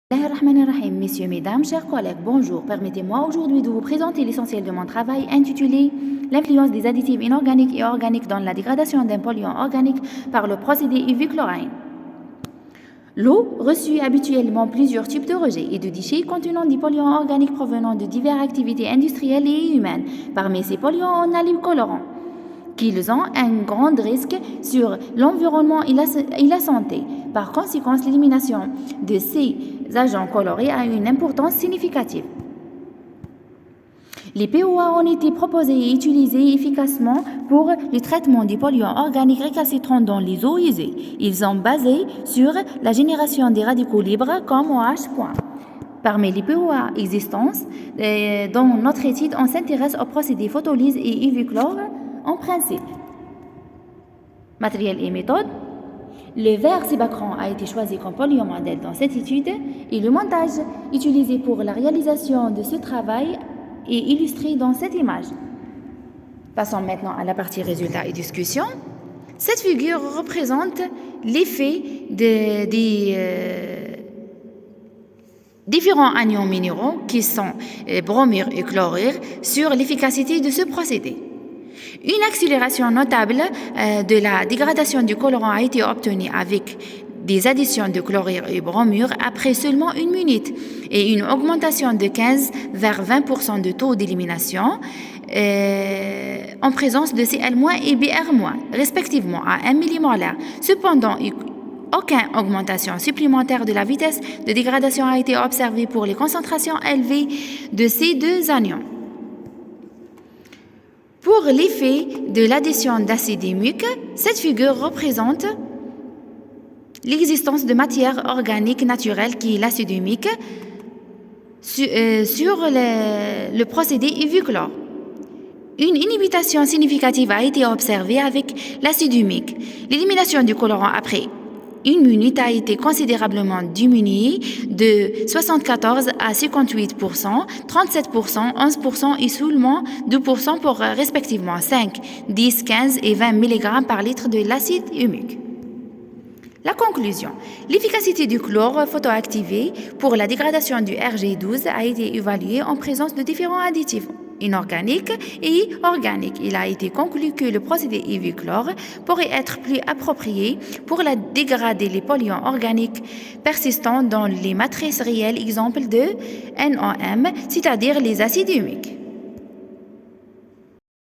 Bismillahirrahmanirrahim, messieurs, mesdames, chers collègues, bonjour. Permettez-moi aujourd'hui de vous présenter l'essentiel de mon travail intitulé L'influence des additifs inorganiques et organiques dans la dégradation d'un polluant organique par le procédé UV-chlorine. L'eau reçut habituellement plusieurs types de rejets et de déchets contenant des polluants organiques provenant de diverses activités industrielles et humaines. Parmi ces polluants, on a les colorants, qu'ils ont un grand risque sur l'environnement et la santé. Par conséquent, l'élimination de ces agents colorés a une importance significative. Les POA ont été proposés et utilisés efficacement pour le traitement des polluants organiques récalcitrants dans les eaux usées. Ils sont basés sur la génération des radicaux libres comme OH. Parmi les POA existants, dans notre étude, on s'intéresse aux procédés photolyse et UV-chlore en principe. Matériel et méthode. Le verre Cibacron a été choisi comme polluant modèle dans cette étude et le montage utilisé pour la réalisation de ce travail est illustré dans cette image. Passons maintenant à la partie résultats et discussion. Cette figure représente l'effet des différents anions minéraux qui sont bromure et chlorure sur l'efficacité de ce procédé. Une accélération notable de la dégradation du colorant a été obtenue avec des additions de chlorure et bromure après seulement 1 minute et une augmentation de 15 vers 20% de taux d'élimination en présence de Cl- et Br-, respectivement à 1 millimolaire. Cependant, aucune augmentation supplémentaire de la vitesse de dégradation a été observée pour les concentrations élevées de ces deux anions. Pour l'effet de l'addition d'acide humique, cette figure représente l'existence de matière organique naturelle qui est l'acide humique sur le procédé UV-chlore. Une inhibition significative a été observée avec l'acide humique. L'élimination du colorant après 1 minute a été considérablement diminuée de 74 à 58%, 37%, 11% et seulement 2% pour respectivement 5, 10, 15 et 20 mg par litre de l'acide humique. La conclusion. L'efficacité du chlore photoactivé pour la dégradation du Rg12 a été évaluée en présence de différents additifs inorganiques et organiques. Il a été conclu que le procédé UV-chlore pourrait être plus approprié pour la dégrader les polluants organiques persistants dans les matrices réelles, exemple de NOM, c'est-à-dire les acides humiques.